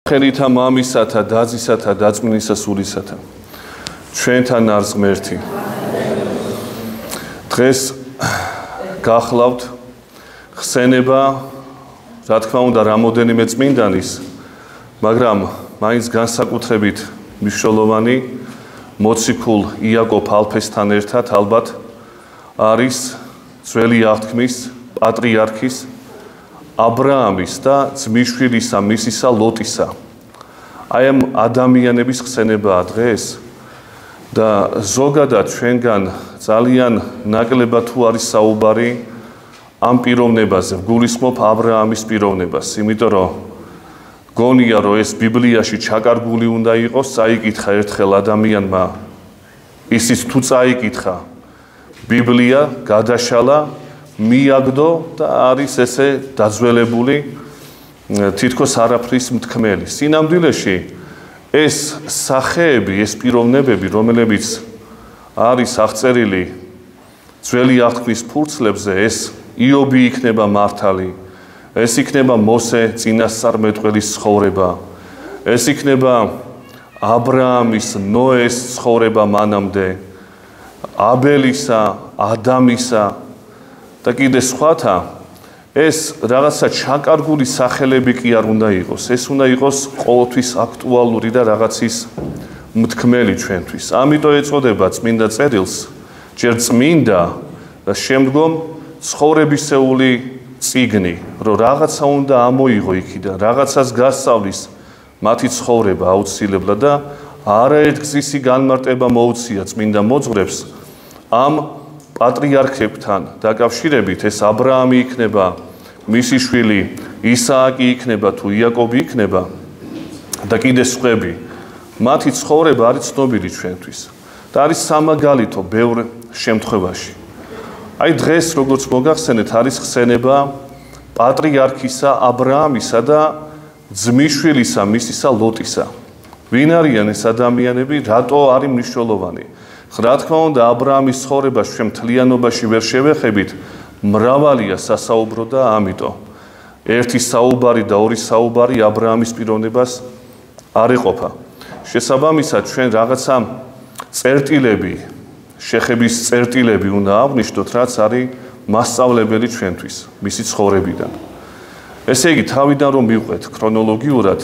ხერითა მამისათა, დაზისათა, დაწმინისა სულისათა. ჩვენთან არის ღმერთი. დღეს გახლავთ ხსენება, რა თქმა უნდა, რამოდენიმე წმინდანის, მაგრამ მაინც განსაკუთრებით მნიშვნელოვანი მოციქულ იაკობ ალფესთან ერთად ალბათ არის ძველი აღთქმის პატრიარქის ა ブラ ამის და ძმისშვილისა მისისა ლოტისა. აი ამ ადამიანების ხსენებაა დღეს და ზოგადად ჩვენგან ძალიან ნაკლებად თუ არის საუბარი ამ პიროვნებაზე, გულისხმობ ა ブラ ამის პიროვნებას, იმიტომ რომ გონია რომ ეს ბიბლიაში ჩაკარგული უნდა იყოს, წაიკითხა ერთხელ ადამიანმა, ისიც თუ წაიკითხა ბიბლია, გადაშალა, მიაგდო და არის ესე დაძველებული თითქოს არაფრის მთქმელი. სინამდვილეში ეს სახეები, ეს პიროვნებები, რომლებიც არის აღწერილი ძველი აღთქმის ფურცლებზე, ეს იობი იქნება მართალი, ეს იქნება მოსე წინასწარმეტყველის ცხოვრება, ეს იქნება ა ブラ ამის, ნოეს ცხოვრება მანამდე, აბელისა, ადამისა და კიდე სხვათა, ეს რაღაცა ჩაკარგული სახელები კი არ უნდა იყოს, ეს უნდა იყოს ყოველთვის აქტუალური და რაღაცის მთქმელი ჩვენთვის. ამიტომ ეწოდება წმინდა წერილს ჯერ წმინდა და შემდგომ ცხოვრებისეული წიგნი, რომ რაღაცა უნდა ამოიღო იქიდან, რაღაცას გასწავლის მათი ცხოვრება აუცილებლად და არაერთგზისი განმარტება მოუწია წმინდა მოძღვრებს ამ პატრიარქებთან დაკავშირებით. ეს ა ブラ ამი იქნება, მისი შვილი ისააკი იქნება თუ იაკობი იქნება და კიდე სხვები. მათი ცხოვრება არის ცნობილი ჩვენთვის და არის სამაგალითო ბევრ შემთხვევაში. აი დღეს როგორც მოგახსენეთ, არის ხსენება პატრიარქისა ა ブラ ამისა და ძმისშვილისა მისისა ლოტისა. ვინ არიან ეს ადამიანები, რატო არის მნიშვნელოვანი? რა თქმა უნდა, ა ブラ ამის ცხოვრებას ჩვენ მთლიანობაში ვერ შევეხებით, მრავალია სასაუბრო და ამიტომ ერთი საუბარი და ორი საუბარი ა ブラ ამის პიროვნებას არ ეყოფა. შესაბამისად, ჩვენ რაღაცა წერტილები, შეხების წერტილები უნდა აღვნიშნოთ, რაც არის მასწავლებელი ჩვენთვის მისი ცხოვრებიდან. ესე იგი, თავიდან რომ მივყვეთ ქრონოლოგიურად,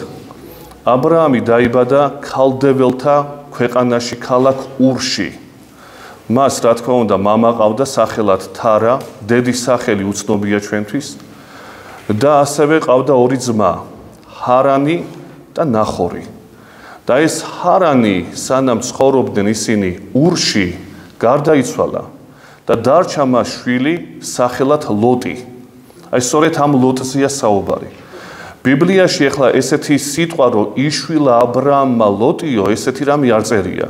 ა ブラ ამი დაიბადა ქალდეველთა ქვეყანაში, ქალაქ ურში. მას, რა თქმა უნდა, მამა ყავდა სახელად თარა, დედის სახელი უცნობია ჩვენთვის და ასევე ყავდა ორი ძმა, ჰარანი და ნახორი. და ეს ჰარანი, სანამ ცხოვრობდნენ ისინი ურში, გარდაიცვალა და დარჩა მას შვილი სახელად ლოტი. აი სწორედ ამ ლოტზეა საუბარი. ბიბლიაში ახლა ესეთი სიტყვა რომ იშვილა ა ブラ ამმა ლოტიო, ესეთი რამე არ წერია.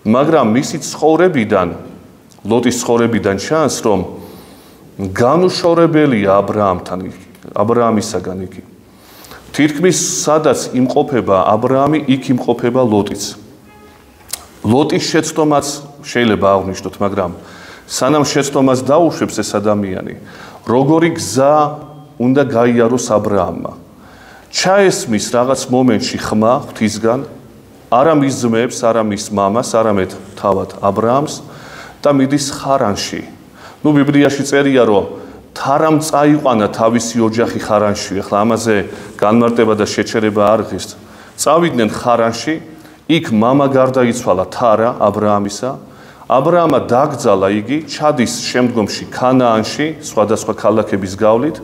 მაგრამ მისი ცხოვრებიდან, ლოტის ცხოვრებიდან ჩანს, რომ განუშორებელია ა ブラ ამთან, ა ブラ ამისაგან იგი. თითქმის სადაც იმყოფება ა ブラ ამი, იქ იმყოფება ლოტიც. ლოტის შეცდომაც შეიძლება აღვნიშნოთ, მაგრამ სანამ შეცდომას დაუშვებს ეს ადამიანი, როგორი გზა უნდა გაიაროს ა ブラ ამმა. ჩაესმის რაღაც მომენტში ხმა ღვთისგან, არა მის ძმებს, არა მის მამას, არამედ თავად ა ブラ ამს და მიდის ხარანში. ნუ ბიბლიაში წერია, რომ თარამ წაიყვანა თავისი ოჯახი ხარანში. ახლა ამაზე განმარტება და შეჩერება არ ღირს. წავიდნენ ხარანში, იქ მამა გარდაიცვალა თარა ა ブラ ამისა. ა ブラ ამა დაკრძალა იგი, ჩადის შემდგომში ქანაანში, სხვადასხვა ქალაქების გავლით,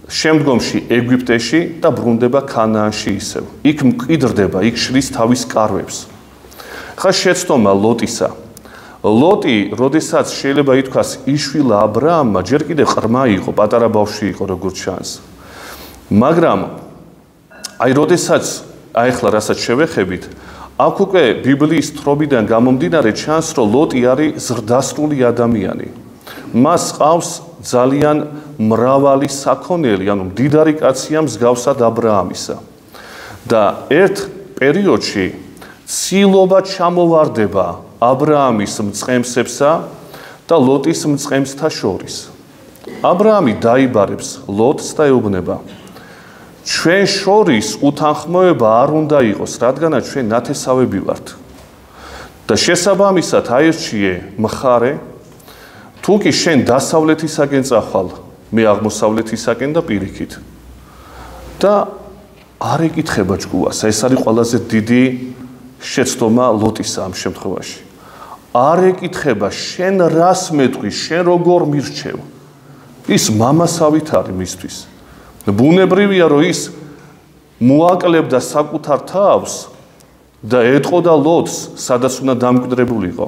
შემდგომში ეგვიპტეში და ბრუნდება ქანაანში ისევ. იქ მკვიდრდება, იქ შლის თავის კარვებს. ხა შეცდომა ლოტისა. ლოტი, როდესაც შეიძლება ითქვას იშვილა ა ブラ ამმა, ჯერ კიდე ყრმა იყო, პატარა ბავშვი იყო, როგორც ჩანს. მაგრამ აი როდესაც აი ახლა რასაც შევეხებით, აქ უკვე ბიბლიის თხრობიდან გამომდინარე ჩანს, რომ ლოტი არის ზრდასრული ადამიანი. მას ყავს ძალიან მრავალი საქონელი, ანუ მდიდარი კაცია მსგავსად ა ブラ ამისა. და ერთ პერიოდში ცილობა ჩამოვარდება ა ブラ ამის მწყემსებსა და ლოტის მწყემსთა შორის. ა ブラ ამი დაიბარებს ლოტს და ეუბნება: ჩვენ შორის უთანხმოება არ უნდა იყოს, რადგანაც ჩვენ ნათესავები ვართ. და შესაბამისად აირჩიე მხარე, თუ კი შენ დასავლეთისაკენ წახვალ, მე აღმოსავლეთისაკენ და პირიქით. და არ ეკითხება ჭკუას, ეს არის ყველაზე დიდი შეცდომა ლოტისა ამ შემთხვევაში. არ ეკითხება შენ რას მეტყვი, შენ როგორ მირჩევ. ის მამასავით არის მისთვის. ბუნებრივია, რომ ის მოაკლებდა საკუთარ თავს და ეტყოდა ლოტს, სადაც უნდა დამკვიდრებულიყო.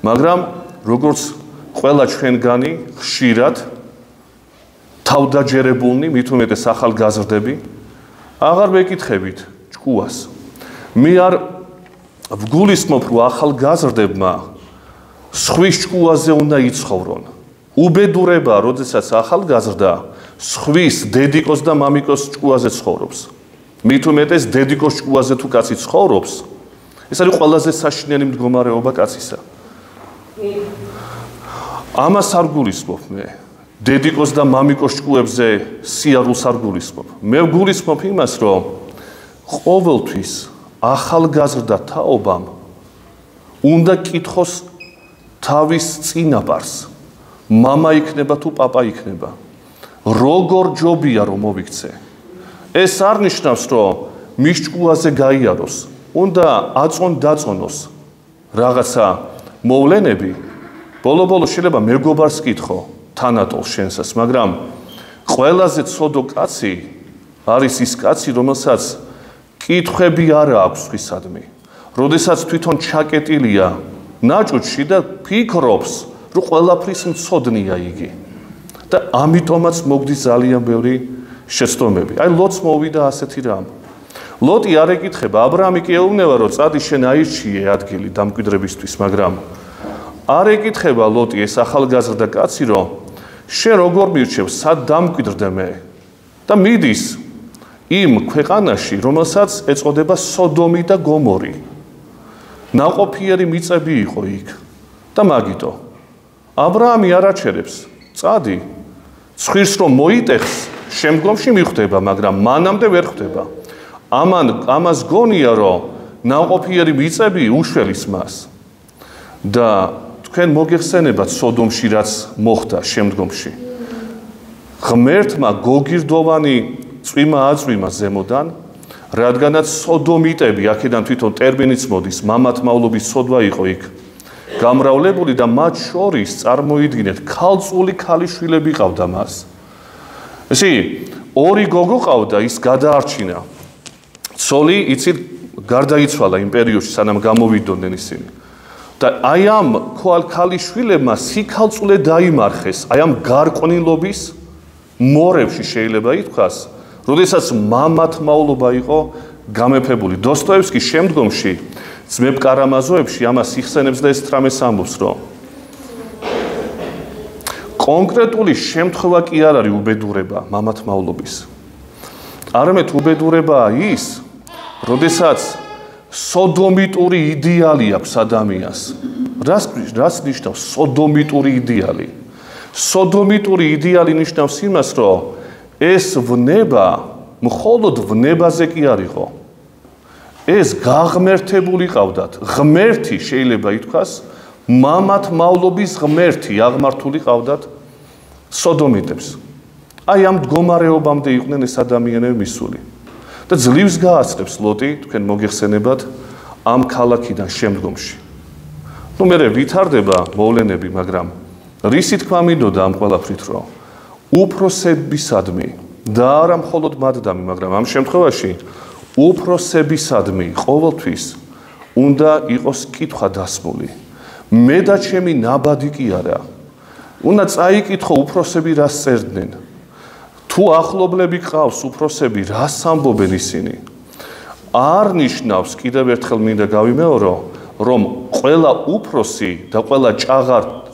მაგრამ როგორც ყველა ჩვენგანი ხშირად თავდაჯერებულნი, მით უმეტეს ახალგაზრდები, აღარ მეკითხებით ჭკუას. მე არ ვგულისხმობ, რომ ახალგაზრდებმა სხვის ჭკუაზე უნდა იცხოვრონ. უბედურებაა, როდესაც ახალგაზრდა სხვის დედიკოს და მამიკოს ჭკუაზე ცხოვრობს. მით უმეტეს დედიკოს ჭკუაზე თუ კაცი ცხოვრობს, ეს არის ყველაზე საშინელი მდგომარეობა კაცისა. ამას არ გულისხმობ მე. დედიკოს და მამიკოს ჭკუებზე სიარულს არ გულისხმობ. მე ვგულისხმობ იმას, რომ ყოველთვის ახალგაზრდა თაობამ უნდა კითხოს თავის წინაპარს, მამა იქნება თუ პაპა იქნება. როგორ ჯობია რომ მოვიქცე. ეს არ ნიშნავს, რომ მის ჭკუაზე გაიაროს, უნდა აწონ-დაწონოს რაღაცა მოვლენები. ბოლო-ბოლო შეიძლება მეგობარს კითხო თანატოლ შენსას, მაგრამ ყველაზე ცოდო კაცი არის ის კაცი, რომელსაც კითხვები არ აქვს სხვისადმი. როდესაც თვითონ ჩაკეტილია ნაჭუჭში და ფიქრობს, რომ ყველაფრის მცოდნია იგი. და ამიტომაც მოგდის ძალიან ბევრი შეცდომები. აი ლოტს მოვიდა ასეთი რამ. ლოტი არ ეკითხება, აბრაამი კი ეუბნება, რომ წადი შენ აირჩიე ადგილი დამკვიდრებისთვის, მაგრამ არ ეკითხება ლოტი ეს ახალგაზრდა კაცი, რომ შენ როგორ მირჩევ, სად დამკვიდრდე მე? და მიდის იმ ქვეყანაში, რომელსაც ეწოდება სოდომი და გომორი. ნაყოფიერი მიწები იყო იქ. და მაგიტო აბრაამი არ აჩერებს, წადი, ცხვირს რომ მოიტეხს, შემდგომში მიხვდება, მაგრამ მანამდე ვერ ხვდება. ამას გონია, რომ ნაყოფიერი მიწები უშველის მას. და თქვენ მოგეხსენებათ სოდომში რაც მოხდა შემდგომში. ღმერთმა გოგირდოვანი წვიმა აწვიმა ზემოდან, რადგანაც სოდომიტები, აქედან თვითონ ტერმინიც მოდის, მამათმავლობის სოდვა იყო იქ გამრავლებული და მათ შორის წარმოიდგინეთ, ქალწული ქალიშვილები ყავდა მას. ესე ორი გოგო ყავდა, ის გადაარჩინა. ცოლი იცით გარდაიცვალა იმ პერიოდში, სანამ გამოვიდოდნენ ისინი. და აი ამ ქალიშვილებმა სიქალწულე დაიმარხეს, აი ამ გარყვნილობის მორებში შეიძლება ითქვას, როდესაც მამათმავლობა იყო გამეფებული. დოსტოევსკი შემდგომში ძმებ კარამაზოვებში ამას იხსენებს და ეს 18 ამბობს, რომ კონკრეტული შემთხვევა კი არ არის უბედურება მამათმავლობის. არამედ უბედურებაა ის, როდესაც სოდომიტური იდეალი აქვს ადამიანს. რას ნიშნავს სოდომიტური იდეალი? სოდომიტური იდეალი ნიშნავს იმას, რომ ეს ვნება მხოლოდ ვნებაზე კი არ იყო. ეს გაღმერთებული ყავდათ. ღმერთი შეიძლება ითქვას, მამათმავლობის ღმერთი აღმართული ყავდათ სოდომიტებს. აი ამ მდგომარეობამდე იყვნენ ეს ადამიანები მისული. და ძლივს გააცნებს ლოტი, თქვენ მოგეხსენებათ, ამ ქალაქიდან შემდგომში. მე ვითარდება მოვლენები, მაგრამ რისი თქმა მინდოდა ამ ყველაფრით, რომ უფროსებისადმი და არა მხოლოდ მათდამი, მაგრამ ამ შემთხვევაში უფროსებისადმი ყოველთვის უნდა იყოს კითხვა დასმული. მე და ჩემი ნაბადი კი არა. უნდა წაიკითხო უფროსები რას წერდნენ. თუ ახლობლები ყავს უფროსები, რას ამბობენ ისინი? არ ნიშნავს, კიდევ ერთხელ მინდა გავიმეორო, რომ ყველა უფროსი და ყველა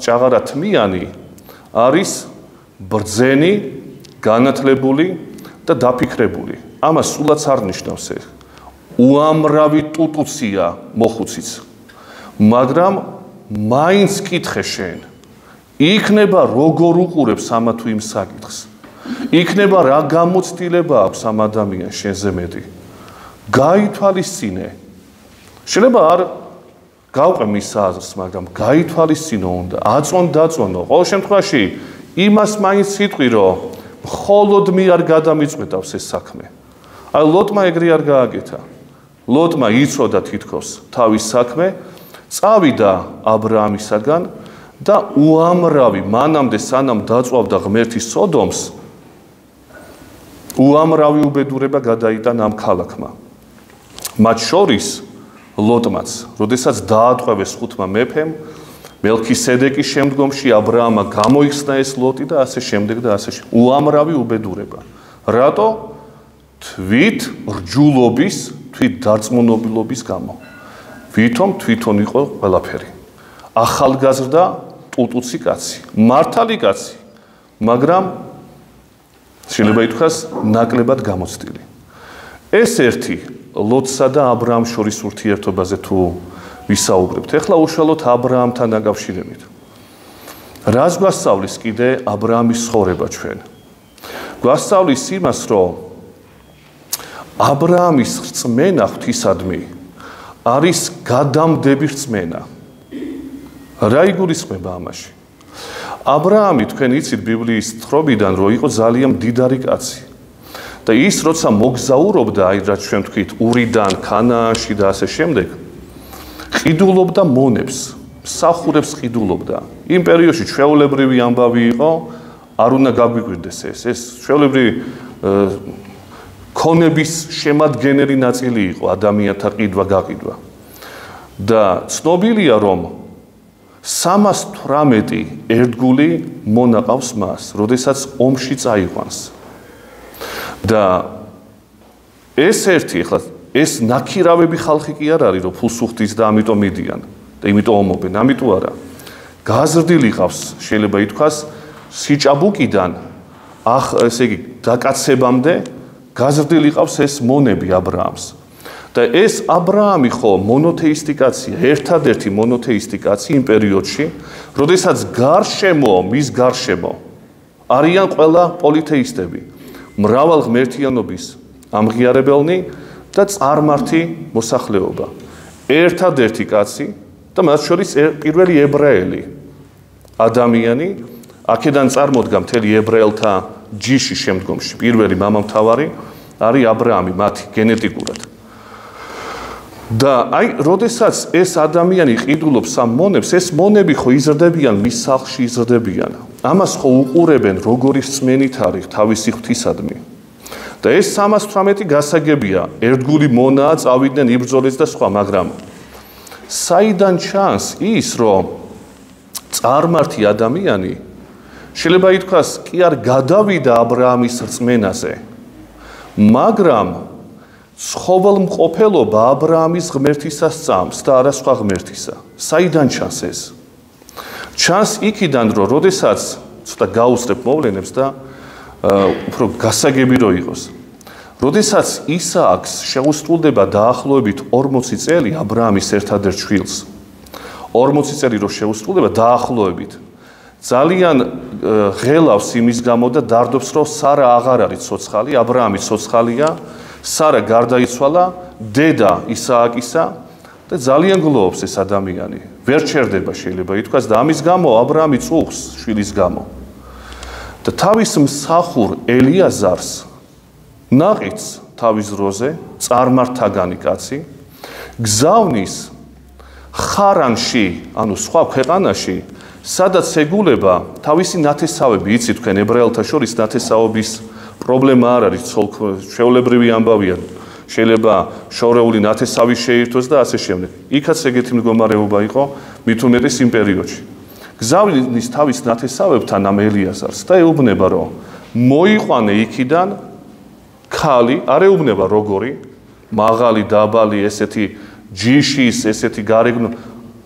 ჭაღარათმიანი არის ბრძენი, განათლებული და დაფიქრებული. ამას სულაც არ ნიშნავს ეს. უამრავი ტუტუცია მოხუციც. მაგრამ მაინც კითხე შენ. იქნება როგორ უყურებს ამა თუ იმ საკითხს. იქნება რა გამოცდილება აქვს ამ ადამიანს შენზე მეტი. გაითვალისწინე. შეიძლება არ გავყე მის აზრს, მაგრამ გაითვალისწინო უნდა, აწონ-დაწონო. ყოველ შემთხვევაში იმას მაინც სიტყვი, რომ მხოლოდ მე არ გადამიწყვეტავს ეს საქმე. აი ლოტმა ეგრე არ გააკეთა. ლოტმა იცოდა თითქოს თავის საქმე, წავიდა აბრაამისაგან და უამრავი მანამდე სანამ დაწვავდა ღმერთი სოდომს, უამრავი უბედურება გადაიტანა ამ ქალაქმა. მათ შორის ლოტმაც, როდესაც დაატყვევეს ხუთმა მეფემ, მელქისედეკის შემდგომში აბრაამმა გამოიხსნა ეს ლოტი და ასე შემდეგ და ასე შემდეგ. უამრავი უბედურება. რატო? თვით რჯულობის, თვით დარწმუნებულობის გამო. თვითონ იყო ყველაფერი. ახალგაზრდა ტუტუცი კაცი, მართალი კაცი, მაგრამ შეიძლება ითქვას ნაკლებად გამოცდილი. ეს ერთი ლოტსა და აბრაამს შორის ურთიერთობაზე თუ ვისაუბრებთ. ეხლა უშუალოდ აბრაამთან დაკავშირებით. რას გვასწავლის კიდე აბრაამის ცხოვრება ჩვენ? გვასწავლის იმას, რომ აბრაამის რწმენა ღვთისადმი არის გადამდები რწმენა. რა იგულისხმება ამაში? აბრაამი, თქვენ იცით ბიბლიის თხრობიდან, რომ იყო ძალიან მდიდარი კაცი. და ის როცა მოგზაურობდა, აი რაც ჩვენ ვთქვით, ურიდან, ქანაანში და ასე შემდეგ, ყიდულობდა მონებს, მსახურებს ყიდულობდა. იმ პერიოდში ჩვეულებრივი ამბავი იყო, არ უნდა გაგვიკვირდეს ეს ჩვეულებრივი ქონების შემადგენელი ნაწილი იყო ადამიანთა ყიდვა-გაყიდვა. და ცნობილია, რომ 318 ერთგული მონა ყავს მას, როდესაც ომში წაიყვანს. და ეს ერთი, ახლა ეს ნაქირავები ხალხი კი არ არის, რომ ფულს უხდის და ამიტომ მიდიან და იმიტომ ომობენ, ამიტომ არა. გაზრდილი ყავს, შეიძლება ითქვას, სიჭაბუკიდან ესე იგი დაკაცებამდე გაზრდილი ყავს ეს მონები აბრაამს. და ეს აბრაამი ხო მონოთეისტი კაცია, ერთადერთი მონოთეისტი კაცი იმ პერიოდში, როდესაც მის გარშემო არიან ყველა პოლითეისტები, მრავალ ღმერთიანობის ამღიარებელნი და წარმართი მოსახლეობა. ერთადერთი კაცი და მათ შორის პირველი ებრაელი ადამიანი, აქედან წარმოდგა მთელი ებრაელთა ჯიში შემდგომში. პირველი მამამთავარი არის აბრაამი, მათი გენეტიკურად. და აი, როდესაც ეს ადამიანი ყიდულობს ამ მონებს, ეს მონები ხო იზრდებიან, მის სახლში იზრდებიან. ამას ხო უყურებენ, როგორი რწმენით არის თავისი ღვთისადმი. და ეს 318 გასაგებია, ერთგული მონაა, წავიდნენ იბრძოლეს და სხვა, მაგრამ საიდან ჩანს ის, რომ წარმართი ადამიანი შეიძლება ითქვას, კი არ გადავიდა აბრაამის რწმენაზე, მაგრამ ცხოველმყოფელობა აბრაამის ღმერთისა სწამს და არა სხვა ღმერთისა. საიდან ჩანს ეს? ჩანს იქიდან, რომ როდესაც ცოტა გაუსწრებ მოვლენებს და უფრო გასაგები რო იყოს. როდესაც ისააკს შეუსრულდება დაახლოებით 40 წელი აბრაამის ერთადერთ შვილს. 40 წელი რო შეუსრულდება დაახლოებით. ძალიან ღელავს იმის გამო და დარდობს, რომ სარა აღარ არის ცოცხალი, აბრაამი ცოცხალია, სარა გარდაიცვალა, დედა ისააკისა და ძალიან გლოვობს ეს ადამიანი. ვერ ჩერდება შეიძლება ითქვას და ამის გამო აბრაამი წუხს შვილის გამო. და თავის მსახურ ელიაზარს ნაყიდს თავის დროზე, წარმართთაგანი კაცი, გზავნის ხარანში, ანუ სხვა ქვეყანაში, სადაც ეგულება თავისი ნათესავები, იცით თქვენ ებრაელთა შორის ნათესაობის პრობლემა არ არის, ჩვეულებრივი ამბავია, შეიძლება შორეული ნათესავი შეირთოს და ასე შემდეგ. იქაც ეგეთი მდგომარეობა იყო მით უმეტეს იმ პერიოდში. გზავნის თავის ნათესავებთან ამ ელიაზარს და ეუბნება, რომ მოიყვანე იქიდან ქალი, არ ეუბნება როგორი, მაღალი, დაბალი, ესეთი ჯიშის, ესეთი გარეგნო,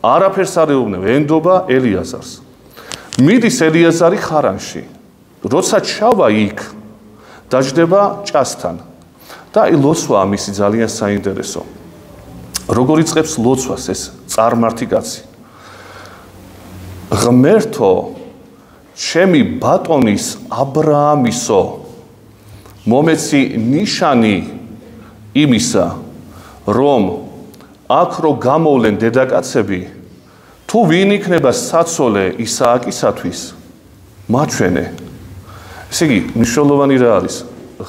არაფერს არ ეუბნება, ენდობა ელიაზარს. მიდის ელიაზარი ხარანში. როცა ჩავა იქ, დაждდება ჭასთან. და აი ლოცვა მისი ძალიან საინტერესო. როგორ იწყებს ლოცვას ეს წარმართი კაცი? ღმერთო, ჩემი ბატონის აბრაამისო მომეცი ნიშანი იმისა რომ აქ რო გამოვლენ დედაკაცები თუ ვინ იქნება საცოლე ისააკისათვის მაჩვენე ესე იგი მნიშვნელოვანი რა არის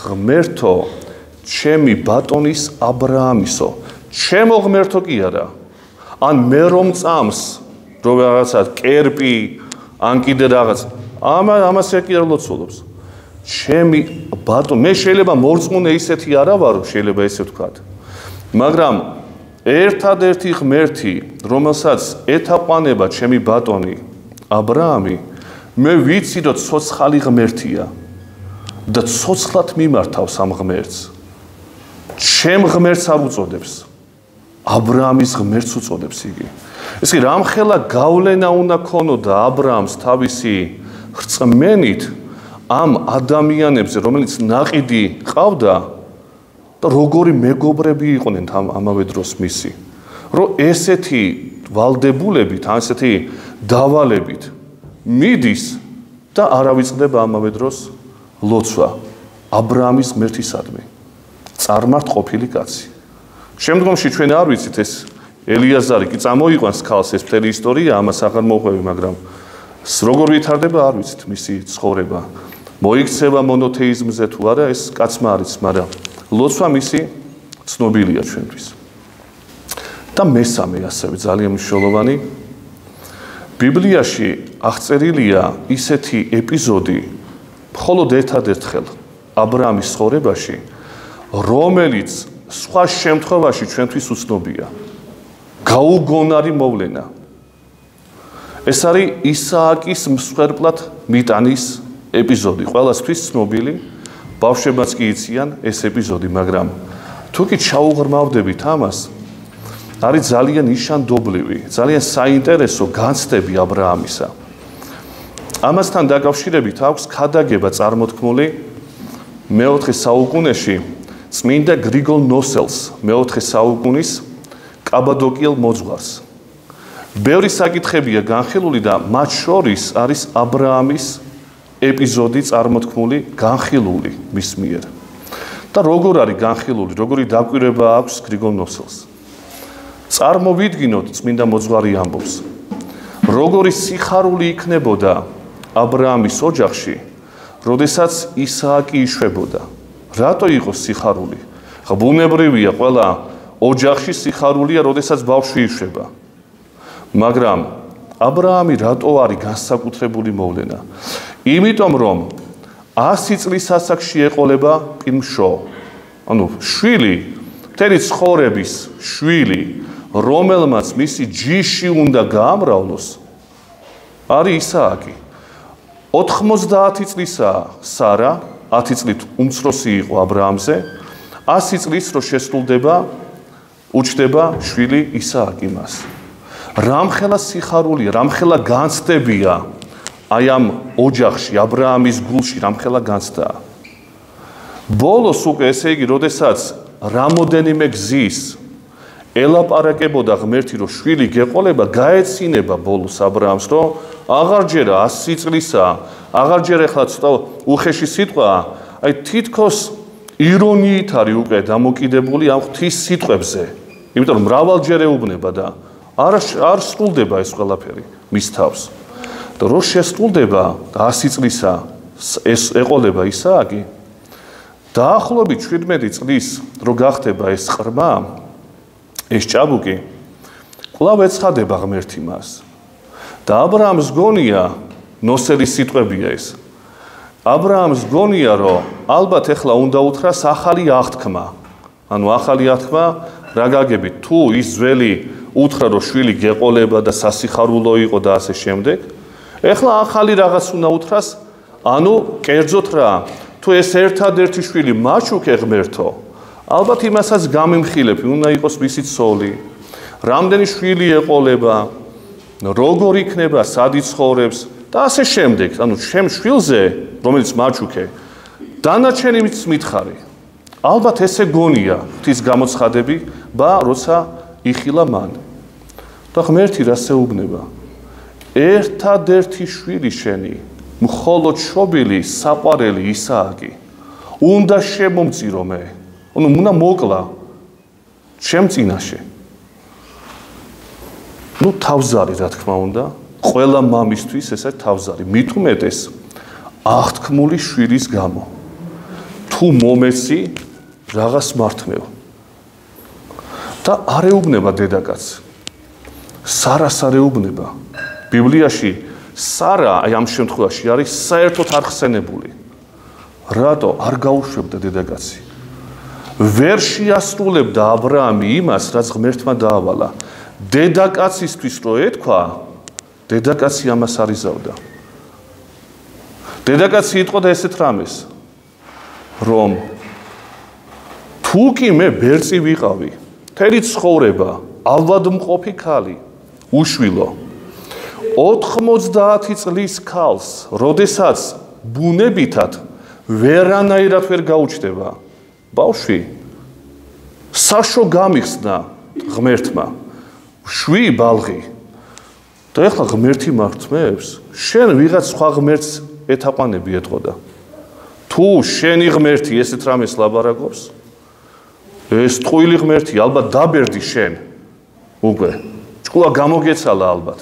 ღმერთო ჩემი ბატონის აბრაამისო ჩემო ღმერთო კი არა ან მე რომ წამს რომ რაღაცა კერპი ან კიდე რაღაც ამას კი არ ლოცულობს ჩემი ბატონი მე შეიძლება მორწმუნე ისეთი არა ვარო შეიძლება ესე ვთქვათ მაგრამ ერთადერთი ღმერთი რომელსაც ეთაყვანება ჩემი ბატონი აბრაამი მე ვიცი რომ ცოცხალი ღმერთია და ცოცხლად მიმართავს ამ ღმერთს ჩემ ღმერთს არ უწოდებს აბრაამის ღმერთს უწოდებს იგი ეს კი რამხელა გავლენა უნდა ქონოდა აბრაამს თავისი რწმენით ამ ადამიანებზე რომელიც ნაყიდი ყავდა და როგორი მეგობრები იყვნენ ამავე დროს მისი რომ ესეთი ვალდებულებით ან ესეთი დავალებით მიდის და არავიწყდება ამავე დროს ლოცვა აბრაამის ღმერთისადმი წარმართ ყოფილი კაცი შემდგომში ჩვენ არ ვიცით ეს ელიაზარი კი წამოიყვანს ქალს ეს მთელი ისტორია ამას აღარ მოყვები მაგრამ როგორ ვითარდება არ ვიცით მისი ცხოვრება მოიქცევა მონოთეიზმზე თუ არა ეს კაცმა არის მაგრამ ლოცვა მისი ცნობილია ჩვენთვის და მესამე ასევე ძალიან მნიშვნელოვანი ბიბლიაში აღწერილია ისეთი ეპიზოდი მხოლოდ ერთადერთხელ აბრაამის ცხოვრებაში რომელიც სხვა შემთხვევაში ჩვენთვის უცნობია გაუგონარი მოვლენა ეს არის ისააკის მსხვერპლად მიტანის ეპიზოდი ყველასთვის ცნობილი ბავშვებიც კი იციან ეს ეპიზოდი მაგრამ თუ კი ჩაუღრმავდებით ამას არის ძალიან ნიშანდობლივი ძალიან საინტერესო განცდები აბრაამისა ამასთან დაკავშირებით აქვს ქადაგება წარმოთქმული მეოთხე საუკუნეში წმინდა გრიგოლ ნოსელს მეოთხე საუკუნის კაბადოკიელ მოძღვარს ბევრი საკითხებია განხილული და მათ შორის არის აბრაამის ეპიზოდი წარმოთქმული განხილული მის მიერ და როგორ არის განხილული როგორი დაკვირვება აქვს გრიგოლ ნოსელს წარმოვიდგინოთ წმინდა მოძღვარი ამბობს როგორი სიხარული იქნებოდა აბრაამის ოჯახში როდესაც ისააკი იშვებოდა რატო იყო სიხარული ხა ბუნებრივია ყველა ოჯახში სიხარულია როდესაც ბავშვი იშვება მაგრამ აბრაამი რატო არის განსაკუთრებული მოვლენა იმიტომ რომ 100 წლის ასაკში ეყოლება პირმშო ანუ შვილი მთელი ცხოვრების შვილი რომელმაც მისი ჯიში უნდა გაამრავლოს არის ისააკი 90 წლისაა სარა 10 წლით უმცროსი იყო აბრაამზე 100 წლის რო შესრულდება უჩნდება შვილი ისააკი მას რამხელა სიხარულია რამხელა განცდებია აი ამ ოჯახში აბრაამის გულში რამხელა განცდაა ბოლოს უკვე ესე იგი როდესაც რამოდენიმე გზის ელაპარაკებოდა ღმერთი რომ შვილი გეყოლება გაეცინება ბოლოს აბრაამს რომ აღარჯერა 100 წლისა აღარჯერა ახლა ცოტა უხეში სიტყვა აი თითქოს ირონიით არის უკვე დამოკიდებული ამ ღვთის სიტყვებზე იმიტომ რომ მრავალჯერ ეუბნება და არ სრულდება ეს ყველაფერი მის თავს და რო შესრულდება 100 წლისა ეს ეყოლება ისააკი დაახლოებით 17 წლის რო გახდება ეს ყრმა ეს ჭაბუკი კვლავ ეცხადება ღმერთი მას და აბრაამს გონია ნოსელის სიტყვებია ეს აბრაამს გონია რომ ალბათ ეხლა უნდა უთხრას ახალი აღთქმა ანუ ახალი აღთქმა რა გაგებით თუ ის ძველი უთხრა რომ შვილი გეყოლება და სასიხარულო იყო და ასე შემდეგ ეხლა ახალი რაღაც უნდა უთხრას ანუ კერძოდ რა თუ ეს ერთადერთი შვილი მაჩუქე ღმერთო ალბათ იმასაც გამიმხილებ უნდა იყოს მისი ცოლი რამდენი შვილი ეყოლება როგორ იქნება სად იცხოვრებს და ასე შემდეგ ანუ ჩემ შვილზე რომელიც მაჩუქე დანარჩენიც მითხარი ალბათ ესე გონია ღვთის გამოცხადები და როცა იხილა მან და ღმერთი რას ეუბნება ერთადერთი შვილი შენი მხოლოდ შობილი საყვარელი ისააკი უნდა შემომწირო მე, უნდა მოკლა ჩემ წინაშე. თავზარი რა თქმა უნდა, ყველა მამისთვის ესა თავზარი, მით უმეტეს აღთქმული შვილის გამო. თუ მომეცი რაღაც მართმევ. და არ ეუბნება დედაკაცს. სარას არ ეუბნება. ბიბლიაში სარა აი ამ შემთხვევაში არის საერთოდ არ ხსენებული. რატო არ გაუშვებდა დედაკაცი? ვერ შეასრულებდა ა ブラ ამი იმას, რაც ღმერთმა დაავალა. დედაკაცისთვის რო ეთქვა, დედაკაცი ამას არ იზავდა. დედაკაცი იტყოდა ესეთ რამეს, რომ თუ კი მე ბერწი ვიყავი, მთელი ცხოვრება, ავადმყოფი ქალი, უშვილო, 90 წლის ქალს, როდესაც ბუნებითად ვერანაირად ვერ გაუჩნდება, ბავშვი, საშო გამიხსნა ღმერთმა, შვი ბალღი. და ეხლა ღმერთი მართმევს, შენ ვიღაც სხვა ღმერთს ეთაყვანები ეტყოდა. თუ შენი ღმერთი ესეთ რამეს ლაბარაკობს, ეს ტყუილი ღმერთი ალბათ დაბერდი შენ. უკვე ჭკუა გამოგეცალა ალბათ.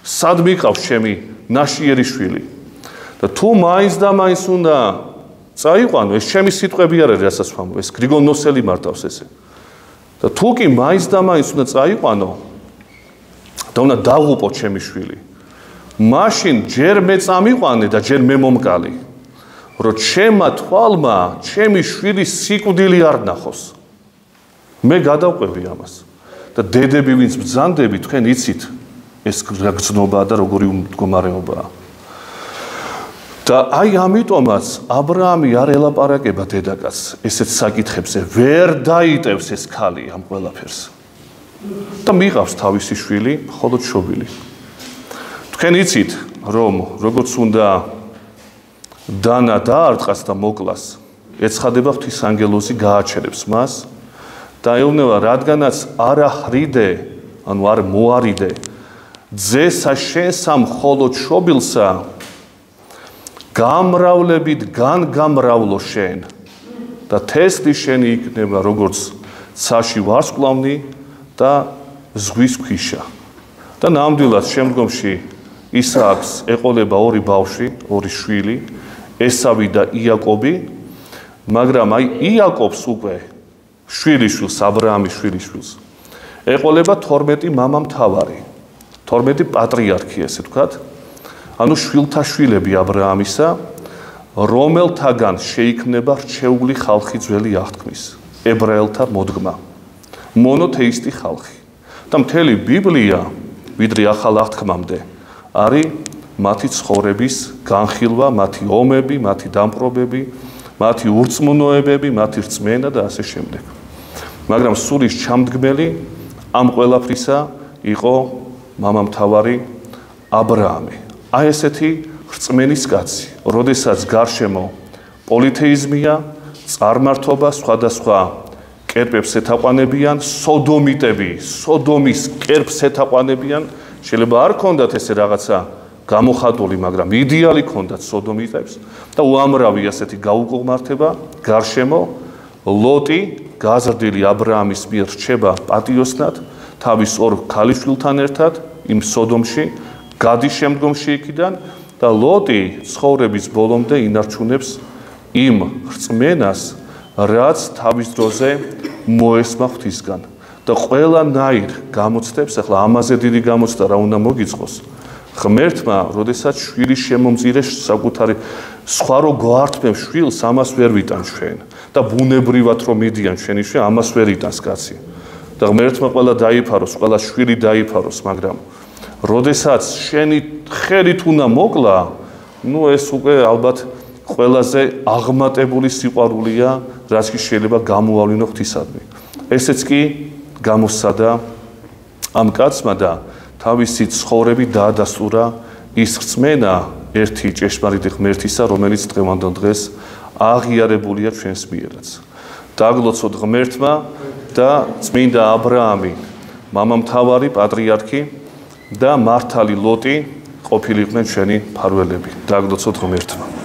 სად მიყავს ჩემი ნაშიერი შვილი? და თუ მაინც და მაინც უნდა წაიყვანო, ეს ჩემი სიტყვები არ არის, რასაც ვამბობ, ეს გრიგოლ ნოსელი მართავს ესე. და თუ კი მაინც და მაინც უნდა წაიყვანო და უნდა დაღუპო ჩემი შვილი, მაშინ ჯერ მე წამიყვანე და ჯერ მე მომკალი, რომ ჩემმა თვალმა ჩემი შვილის სიკვდილი არ ნახოს. მე გადავყვევი ამას. და დედები ვინც ბრძანდები, თქვენ იცით ეს რა გრძნობაა და როგორი მდგომარეობაა. და აი ამიტომაც ა ブラ ამი არ ელაპარაკება დედაკაცს ესეთ საკითხებზე, ვერ დაიტევს ეს ქალი ამ ყველაფერს. და მიყავს თავისი შვილი, მხოლოდ შობილი. თქვენ იცით, რომ როგორც უნდა დანა დაარტყას და მოკლას, ეცხადება ღვთისანგელოზი გააჩერებს მას და ეუბნება, რადგანაც არ აჰრიდე, ანუ არ მოარიდე ძესა შენსა მხოლოდ შობილსა, გამრავლებით გამრავლო შენ და თესლი შენი იქნება როგორც ცაში ვარსკვლავი და ზღვის ქვიშა. და ნამდვილად შემდგომში ისააკს ეყოლება ორი ბავშვი, ორი შვილი, ესავი და იაკობი, მაგრამ აი იაკობს უკვე შვილიშვილს, ა ブラ ამის შვილიშვილს ეყოლება 12 მამამთავარი, 12 პატრიარქი ესე ვთქვათ, ანუ შვილთა შვილები ა ブラ ამისა, რომელთაგან შეიქმნება რჩეული ხალხი ძველი აღთქმის, ებრაელთა მოდგმა, მონოთეისტი ხალხი. და მთელი ბიბლია, ვიდრე ახალ აღთქმამდე, არის მათი ცხოვრების განხილვა, მათი ომები, მათი დამპყრობები, მათი ურწმუნოებები, მათი რწმენა და ასე შემდეგ. მაგრამ სულის ჩამდგმელი ამ ყველაფრისა იყო მამამთავარი ა ブラ ამი. აი ესეთი რწმენის კაცი, როდესაც გარშემო პოლითეიზმია, წარმართობა, სხვადასხვა კერპებს ეთაყვანებიან, სოდომიტები, სოდომის კერპს ეთაყვანებიან, შეიძლება არ ქონდათ ესე რაღაცა გამოხატული, მაგრამ იდეალი ქონდათ სოდომიტებს და უამრავი ასეთი გაუკუღმართება გარშემო. ლოტი გაზრდილი ა ブラ ამის მიერ რჩება პატიოსნად თავის ორ ქალიშვილთან ერთად იმ სოდომში, გადის შემდგომში იქიდან და ლოტი ცხოვრების ბოლომდე ინარჩუნებს იმ რწმენას, რაც თავის დროზე მოესმა ღვთისგან და ყველანაირ გამოცდებს, ახლა ამაზე დიდი გამოცდა რა უნდა მოგიწყოს, ღმერთმა, როდესაც შვილის შემომწირე საკუთარი სხვა რო გვართმევ შვილს, ამას ვერ ვიტან ჩვენ და ბუნებრივად რომ მიდიან ჩვენი შვილი, ამას ვერ იტანს კაცი და ღმერთმა ყველა დაიფაროს, ყველა შვილი დაიფაროს, მაგრამ როდესაც შენი ხელით უნდა მოკლა, ეს უკვე ალბათ ყველაზე აღმატებული სიყვარულია, რაც კი შეიძლება გამოავლინო ღვთისადმი. ესეც კი გამოსცადა ამ კაცმა და თავისი ცხოვრებით დაადასტურა ის რწმენა ერთი ჭეშმარიტი ღმერთისა, რომელიც დღევანდელ დღეს აღიარებულია ჩვენს მიერაც. დაგლოცოთ ღმერთმა და წმინდა ა ブラ ამი, მამამთავარი, პატრიარქი და მართალი ლოტი, ყოფილიყვნენ ჩვენი მფარველები. დააგდოცოთ ღმერთმა.